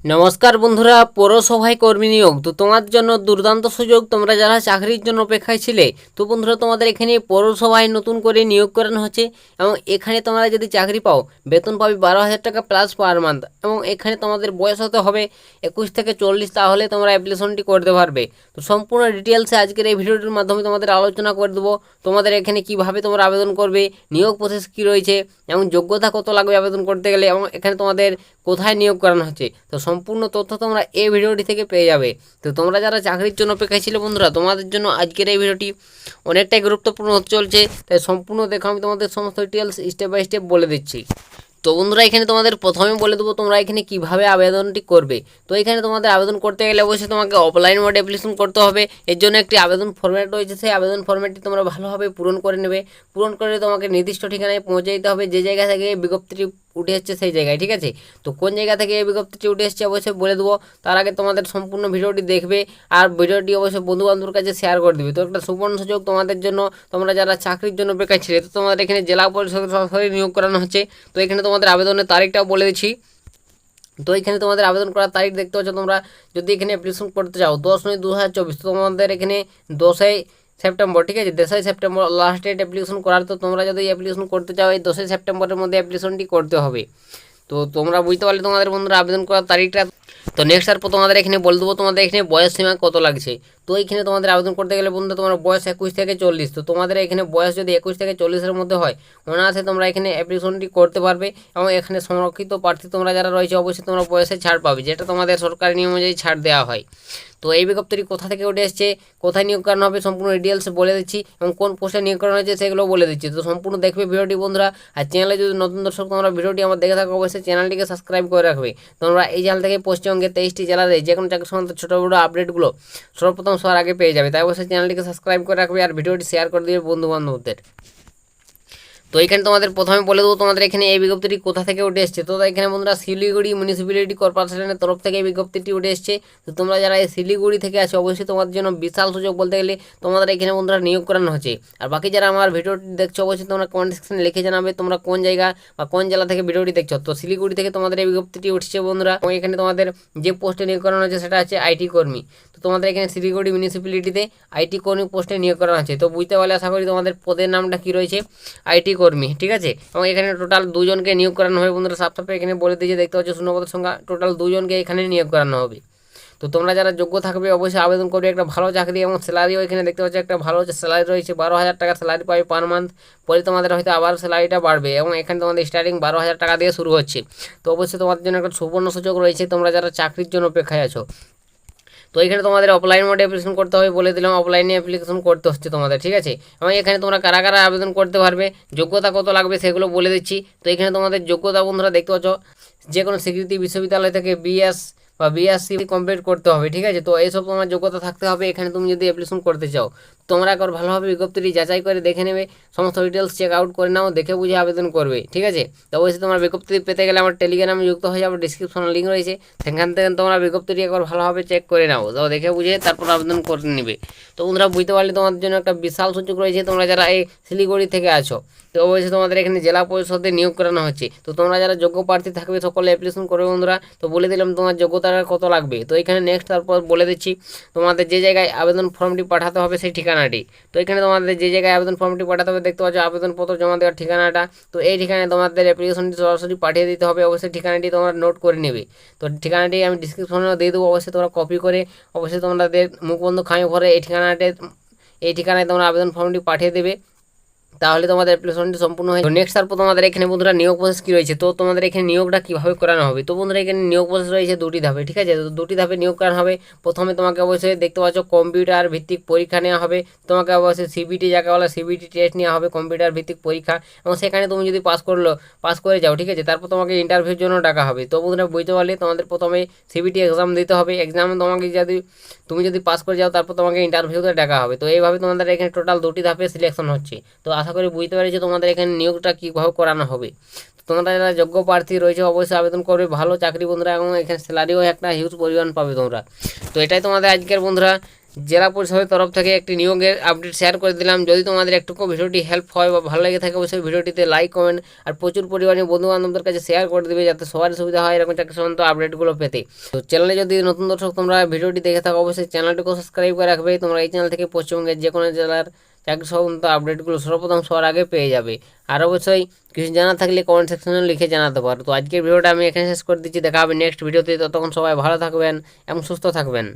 নমস্কার বন্ধুরা, পৌরসভায় কর্মী নিয়োগ তো তোমাদের জন্য দুর্দান্ত সুযোগ। তোমরা যারা চাকরির জন্য অপেক্ষায় ছিলে, তো বন্ধুরা তোমাদের এখানে পৌরসভায় নতুন করে নিয়োগ করানো হচ্ছে এবং এখানে তোমরা যদি চাকরি পাও বেতন পাবে 12,000 টাকা প্লাস পার মান্থ। এবং এখানে তোমাদের বয়স হতে হবে 21 থেকে 40, তাহলে তোমরা অ্যাপ্লিকেশনটি করতে পারবে। তো সম্পূর্ণ ডিটেলসে আজকের এই ভিডিওটির মাধ্যমে তোমাদের আলোচনা করে দেবো। তোমাদের এখানে কিভাবে তোমরা আবেদন করবে, নিয়োগ প্রসেস কী রয়েছে এবং যোগ্যতা কত লাগবে আবেদন করতে গেলে, এবং এখানে তোমাদের কোথায় নিয়োগ করানো হচ্ছে, তো সম্পূর্ণ তথ্য তোমরা এই ভিডিওটি থেকে পেয়ে যাবে। তো তোমরা যারা চাকরির জন্য অপেক্ষায় ছিলে বন্ধুরা, তোমাদের জন্য আজকের এই ভিডিওটি অনেকটাই গুরুত্বপূর্ণ হতে চলছে। তাই সম্পূর্ণ দেখো, আমি তোমাদের সমস্ত ডিটেলস স্টেপ বাই স্টেপ বলে দিচ্ছি। তো বন্ধুরা এখানে তোমাদের প্রথমে বলে দেবো তোমরা এখানে কিভাবে আবেদনটি করবে। তো এখানে তোমাদের আবেদন করতে গেলে অবশ্যই তোমাকে অফলাইন মোডে অ্যাপ্লিকেশন করতে হবে। এর জন্য একটি আবেদন ফরম্যাট রয়েছে, সেই আবেদন ফরম্যাটটি তোমরা ভালোভাবে পূরণ করে নেবে। পূরণ করে তোমাকে নির্দিষ্ট ঠিকানায় পৌঁছে দিতে হবে, যে জায়গা থেকে বিজ্ঞপ্তিটি উঠে এসছে সেই জায়গায়, ঠিক আছে। তো কোন জায়গা থেকে এই বিজ্ঞপ্তিটি উঠে এসছে অবশ্যই বলে দেবো। তার আগে তোমাদের সম্পূর্ণ ভিডিওটি দেখবে আর ভিডিওটি অবশ্যই বন্ধুবান্ধবের কাছে শেয়ার করে দেবে। তো একটা সুবর্ণ সুযোগ তোমাদের জন্য, তোমরা যারা চাকরির জন্য বেকার ছিলে, তো তোমাদের এখানে জেলা পরিষদের সরাসরি নিয়োগ করানো হচ্ছে। তো এখানে তোমাদের আবেদনের তারিখটাও বলে দিচ্ছি। তো এখানে তোমাদের আবেদন করার তারিখ দেখতে পাচ্ছ, তোমরা যদি এখানে অ্যাপ্লিকেশন করতে চাও 10/9/2024, তো তোমাদের এখানে 10ই সেপ্টেম্বর, ঠিক আছে, 10ই সেপ্টেম্বর লাস্ট ডেট অ্যাপ্লিকেশন করার। তো তোমরা যদি অ্যাপ্লিকেশন করতে চাও এই 10ই সেপ্টেম্বরের মধ্যে অ্যাপ্লিকেশনটি করতে হবে। তো তোমরা বুঝতে পারলে তোমাদের বন্ধুরা আবেদন করার তারিখটা। তো নেক্সট তারপর তোমাদের এখানে বলে দেবো তোমাদের এখানে বয়স সীমা কত লাগছে। তো এইখানে তোমাদের আবেদন করতে গেলে বন্ধু তোমার বয়স 21 থেকে 40। তো তোমাদের এখানে বয়স যদি 21 থেকে 40-এর মধ্যে হয়, অনায়াসে তোমরা এখানে অ্যাপ্লিকেশনটি করতে পারবে। এবং এখানে সংরক্ষিত প্রার্থী তোমরা যারা রয়েছে অবশ্যই তোমরা বয়সে ছাড় পাবে, যেটা তোমাদের সরকারি নিয়ম অনুযায়ী ছাড় দেওয়া হয়। তো এই বিজ্ঞপ্তিটি কোথা থেকে উঠে এসছে, কোথায় নিয়োগ করানো হবে, সম্পূর্ণ ডিটেলস বলে দিচ্ছি এবং কোন পোস্টে নিয়োগ করানো হয়েছে সেগুলো বলে দিচ্ছি। তো সম্পূর্ণ দেখবে ভিডিওটি বন্ধুরা। আর চ্যানেলে যদি নতুন দর্শক তোমরা ভিডিওটি আমার দেখে থাকো, অবশ্যই চ্যানেলটিকে সাবস্ক্রাইব করে রাখবে। তোমরা এই চ্যানেল থেকে পশ্চিমবঙ্গের 23টি জেলার যে কোনো চাকরি সংক্রান্ত ছোটো বড়ো আপডেটগুলো সর্বপ্রথম সবার আগে পেয়ে যাবে। তাই অবশ্যই চ্যানেলটিকে সাবস্ক্রাইব করে রাখবে আর ভিডিওটি শেয়ার করে দিবে বন্ধুবান্ধবদের। তো এখানে তোমাদের প্রথমে বলে দেবো তোমাদের এখানে এই বিজ্ঞপ্তিটি কোথা থেকে উঠে এসছে। তো এখানে বন্ধুরা শিলিগুড়ি মিউনিসিপ্যালিটি কর্পোরেশনের তরফ থেকে এই বিজ্ঞপ্তিটি উঠে এসছে। তো তোমরা যারা এই শিলিগুড়ি থেকে আছো অবশ্যই তোমাদের জন্য বিশাল সুযোগ বলতে গেলে তোমাদের এখানে বন্ধুরা নিয়োগ করানো হচ্ছে। আর বাকি যারা আমার ভিডিওটি দেখছো অবশ্যই তোমরা কমেন্ট সেকশনে লিখে জানাবে তোমরা কোন জায়গা বা কোন জেলা থেকে ভিডিওটি দেখছো। তো শিলিগুড়ি থেকে তোমাদের এই বিজ্ঞপ্তিটি উঠছে বন্ধুরা। এবং এখানে তোমাদের যে পোস্টে নিয়োগ করানো হচ্ছে সেটা হচ্ছে আইটি কর্মী। তো তোমাদের এখানে শিলিগুড়ি মিউনিসিপ্যালিটিতে আইটি কর্মী পোস্টে নিয়োগ করানো হচ্ছে। তো বুঝতে পারলে আশা করি তোমাদের পদের নামটা কী রয়েছে, আইটি কর্মী, ঠিক আছে। এবং এখানে টোটাল 2জনকে নিয়োগ করানো হবে বন্ধুরা। সাফে এখানে বলে দিয়েছে, দেখতে পাচ্ছ শূন্যপদের সংখ্যা টোটাল 2জনকে এখানে নিয়োগ করানো হবে। তো তোমরা যারা যোগ্য থাকবে অবশ্যই আবেদন করবে। একটা ভালো চাকরি এবং স্যালারিও এখানে দেখতে পাচ্ছ একটা ভালো স্যালারি রয়েছে, 12,000 টাকা স্যালারি পাবে পার মান্থ। পরে তোমাদের হয়তো আবার স্যালারিটা বাড়বে এবং এখানে তোমাদের স্টার্টিং 12,000 টাকা দিয়ে শুরু হচ্ছে। তো অবশ্যই তোমাদের জন্য একটা সুবর্ণ সুযোগ রয়েছে, তোমরা যারা চাকরির জন্য অপেক্ষায় আছো। তো এখানে তোমাদের অফলাইন মোডে অ্যাপ্লিকেশন করতে হবে বলে দিলাম, অফলাইনে অ্যাপ্লিকেশন করতে হচ্ছে তোমাদের, ঠিক আছে। এবং এখানে তোমরা কারা কারা আবেদন করতে পারবে, যোগ্যতা কত লাগবে সেগুলো বলে দিচ্ছি। তো এখানে তোমাদের যোগ্যতা বন্ধুরা দেখতে পাচ্ছ, যে কোনো স্বীকৃতি বিশ্ববিদ্যালয় থেকে বিএস বা বিএসসি কমপ্লিট করতে হবে, ঠিক আছে। তো এইসব তোমার যোগ্যতা থাকতে হবে এখানে তুমি যদি অ্যাপ্লিকেশন করতে চাও। তোমরা একবার ভালোভাবে বিজ্ঞপ্তিটি যাচাই করে দেখে নেবে, সমস্ত ডিটেলস চেক আউট করে নাও, দেখে বুঝে আবেদন করবে, ঠিক আছে। তো অবশ্যই তোমার বিজ্ঞপ্তি পেতে গেলে আমার টেলিগ্রামে যুক্ত হয়ে যাবে, ডিসক্রিপশনে লিঙ্ক রয়েছে, সেখান থেকে তোমরা বিজ্ঞপ্তিটি একবার ভালোভাবে চেক করে নাও, তো দেখে বুঝে তারপর আবেদন করে নেবে। তো বন্ধুরা বুঝতে পারলে তোমাদের জন্য একটা বিশাল সুযোগ রয়েছে, তোমরা যারা এই শিলিগুড়ি থেকে আছো। তো অবশ্যই তোমাদের এখানে জেলা পরিষদে নিয়োগ করানো হচ্ছে। তো তোমরা যারা যোগ্য প্রার্থী থাকবে সকলে অ্যাপ্লিকেশন করবে বন্ধুরা। তো বলে দিলাম তোমার যোগ্যতাটা কত লাগবে। তো এখানে নেক্সট তারপর বলে দিচ্ছি তোমাদের যে জায়গায় আবেদন ফর্মটি পাঠাতে হবে সেই ঠিকানাটি। তো এখানে তোমাদের যে জায়গায় আবেদন ফর্মটি পাঠাতে হবে দেখতে পাচ্ছ আবেদনপত্র জমা দেওয়ার ঠিকানাটা। তো এই ঠিকানায় তোমাদের অ্যাপ্লিকেশনটি সরাসরি পাঠিয়ে দিতে হবে। অবশ্যই ঠিকানাটি তোমরা নোট করে নেবে। তো ঠিকানাটি আমি ডিসক্রিপশনেও দিয়ে দেবো, অবশ্যই তোমরা কপি করে অবশ্যই তোমাদের মুখবন্ধ খামে ভরে এই ঠিকানায় তোমরা আবেদন ফর্মটি পাঠিয়ে দেবে, তাহলে তোমাদের অ্যাপ্লিকেশনটি সম্পূর্ণ হয়। তো নেক্সট তারপর তোমাদের এখানে বন্ধুরা নিয়োগ প্রসেস কী রয়েছে। তো তোমাদের এখানে নিয়োগটা কীভাবে করানো হবে। তো বন্ধুরা এখানে নিয়োগ প্রসেস রয়েছে 2টি ধাপে, ঠিক আছে। তো 2টি ধাপে নিয়োগ করানো হবে। প্রথমে তোমাকে অবশ্যই দেখতে পাচ্ছ কম্পিউটার ভিত্তিক পরীক্ষা নেওয়া হবে। তোমাকে অবশ্যই সিবিটি যাকে বলে সিবিটি টেস্ট নেওয়া হবে, কম্পিউটার ভিত্তিক পরীক্ষা। এবং সেখানে তুমি যদি পাস করে যাও, ঠিক আছে, তারপর তোমাকে ইন্টারভিউর জন্য ডাকা হবে। তো বন্ধুরা বুঝতে পারলে তোমাদের প্রথমে সিবিটি এক্সাম দিতে হবে। এক্সামে তুমি যদি পাস করে যাও তারপর তোমাকে ইন্টারভিউতে ডাকা হবে। তো এইভাবে তোমাদের এখানে টোটাল 2টি ধাপে সিলেকশন হচ্ছে। তো আশা করি বুঝতে পেরেছি তোমাদের এখানে নিয়োগটা কীভাবে করানো হবে। তোমরা যারা যোগ্য প্রার্থী রয়েছে অবশ্যই আবেদন করবে, ভালো চাকরি বন্ধুরা, এবং এখানে স্যালারিও একটা হিউজ পরিমাণ পাবে তোমরা। তো এটাই তোমাদের আজকের বন্ধুরা জেলা পরিষদের তরফ থেকে একটি নিয়োগের আপডেট শেয়ার করে দিলাম। যদি তোমাদের একটুকু ভিডিওটি হেল্প হয় বা ভালো লেগে থাকে অবশ্যই ভিডিওটিতে লাইক কমেন্ট আর প্রচুর পরিমাণে বন্ধু বান্ধবদের কাছে শেয়ার করে দেবে, যাতে সবার সুবিধা হয় এরকম চাকরি সংক্রান্ত আপডেটগুলো পেতে। তো চ্যানেলে যদি নতুন দর্শক তোমরা ভিডিওটি দেখে থাকো অবশ্যই চ্যানেলটিকে সাবস্ক্রাইব করে রাখবে। তোমরা এই চ্যানেল থেকে পশ্চিমবঙ্গের যে কোনো জেলার চাকরি সংক্রান্ত আপডেটগুলো সর্বপ্রথম সবার আগে পেয়ে যাবে। আর অবশ্যই কিছু জানা থাকলে কমেন্ট সেকশনে লিখে জানাতে পারো। তো আজকের ভিডিওটা আমি এখানে শেষ করে দিচ্ছি, দেখা হবে নেক্সট ভিডিওতে। ততক্ষণ সবাই ভালো থাকবেন এবং সুস্থ থাকবেন।